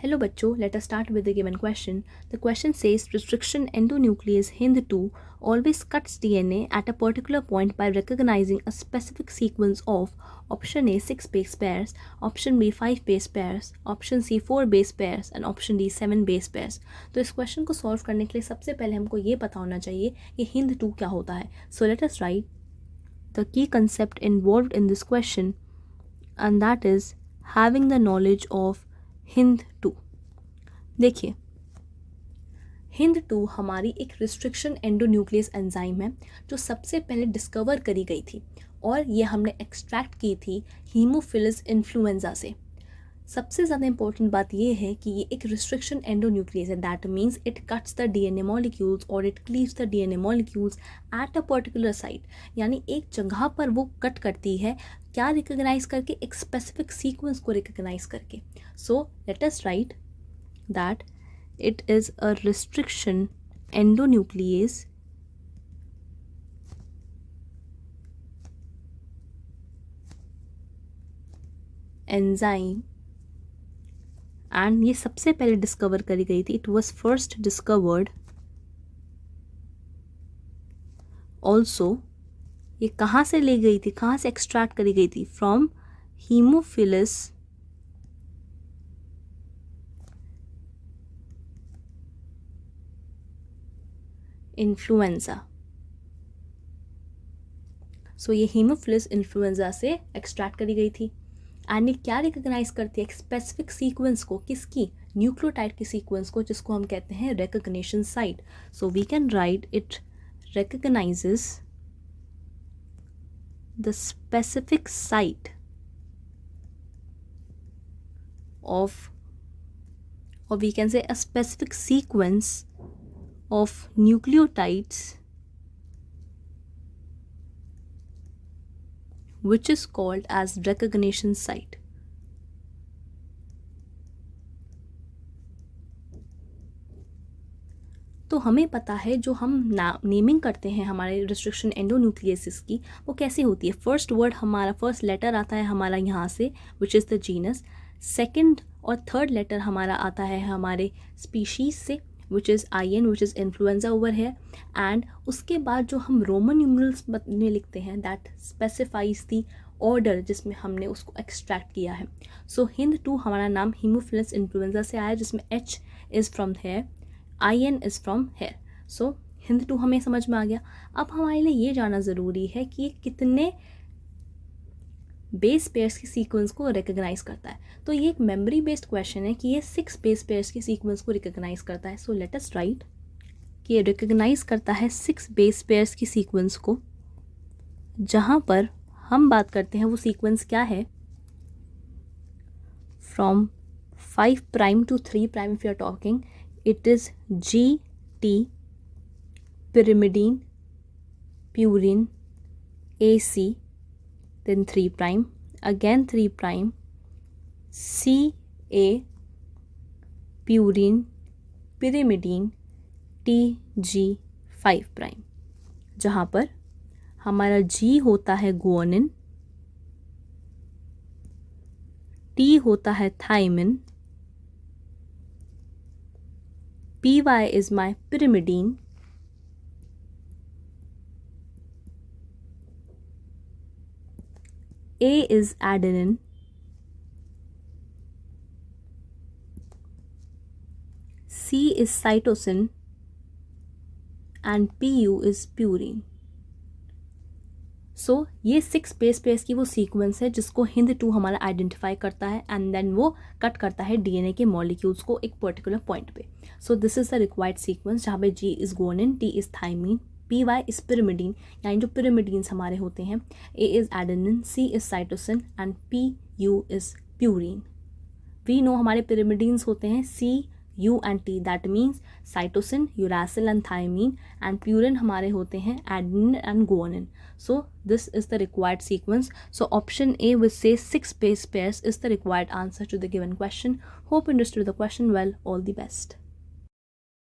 Hello बच्चों, let us start with the given question. The question says restriction endonuclease HIND2 always cuts DNA at a particular point by recognizing a specific sequence of option A 6 base pairs, option B 5 base pairs, option C 4 base pairs and option D 7 base pairs. तो इस question को solve करने के लिए सबसे पहले हमको ये पता होना चाहिए कि HIND2 क्या होता है. So let us write the key concept involved in this question, and that is having the knowledge of HIND2. देखिए, HIND2 हमारी एक रिस्ट्रिक्शन एंडोन्यूक्लियस एंजाइम है जो सबसे पहले डिस्कवर करी गई थी और ये हमने एक्सट्रैक्ट की थी हीमोफिलस इन्फ्लुएंजा से. सबसे ज़्यादा इंपॉर्टेंट बात ये है कि ये एक रिस्ट्रिक्शन एंडोन्यूक्लियस है. That means it cuts the DNA molecules और it cleaves the DNA molecules at a particular site. यानी एक जगह पर वो कट करती है, क्या रिकग्नाइज करके, एक स्पेसिफिक सीक्वेंस को रिकग्नाइज करके. So let us right that it is a restriction endonuclease enzyme and ये सबसे पहले डिस्कवर करी गई थी. It was first discovered also. ये कहाँ से ली गई थी, कहाँ से एक्सट्रैक्ट करी गई थी? From Haemophilus influenza. सो ये हीमोफिलस इन्फ्लुएंजा से एक्सट्रैक्ट करी गई थी. एंड ये क्या रिकग्नाइज करती है? एक स्पेसिफिक सीक्वेंस को. किसकी? न्यूक्लियोटाइड की सीक्वेंस को, जिसको हम कहते हैं recognition site. So we can write it recognises the specific site of, or we can say a specific sequence of nucleotides which is called as recognition site. तो हमें पता है जो हम नेमिंग करते हैं हमारे रिस्ट्रिक्शन एंडोन्यूक्लियसिस की, वो कैसे होती है. फर्स्ट वर्ड हमारा, फर्स्ट लेटर आता है हमारा यहाँ से, which is the genus. Second और थर्ड लेटर हमारा आता है हमारे स्पीशीज़ से, which is IN, which is influenza over है. एंड उसके बाद जो हम रोमन न्यूमरल्स में लिखते हैं, दैट स्पेसिफाइज दी ऑर्डर जिसमें हमने उसको एक्सट्रैक्ट किया है. सो HIND2 हमारा नाम हीमोफिलस इन्फ्लुएंजा से आया, जिसमें H is from here, IN is from here. So HIND2 हमें समझ में आ गया. अब हमारे लिए ये जानना ज़रूरी है कि ये कितने बेस पेयर्स की सीक्वेंस को रिकग्नाइज करता है. तो ये एक मेमोरी बेस्ड क्वेश्चन है कि ये 6 बेस पेयर्स की सीक्वेंस को रिकग्नाइज करता है. सो लेट अस राइट कि ये रिकग्नाइज करता है 6 बेस पेयर्स की सीक्वेंस को, जहाँ पर हम बात करते हैं वो सीक्वेंस क्या है. From 5 prime to 3 prime if you are talking, it is GT, pyrimidine, purine, AC, then 3 prime, again 3 prime, CA, purine, pyrimidine, TG 5 prime, जहाँ पर हमारा G होता है guanine, T होता है thymine, PY is my pyrimidine, A is adenine, C is cytosine and PU is purine. सो ये 6 base pairs की वो सीक्वेंस है जिसको HIND2 हमारा आइडेंटिफाई करता है एंड देन वो कट करता है डीएनए के मॉलिक्यूल्स को एक पर्टिकुलर पॉइंट पे. So this is the required sequence, जहाँ पे G is guanine, T is thymine, PY is pyrimidine, यानी जो पिरिमिडीन्स हमारे होते हैं, A is adenine, C is cytosine and PU is purine. We know हमारे पिरिमिडीन्स होते हैं C, U and T, that means cytosine, uracil and thymine, and purine हमारे होते हैं adenine and guanine. So this is the required sequence. So option A, which says 6 base pairs, is the required answer to the given question. Hope you understood the question well. All the best.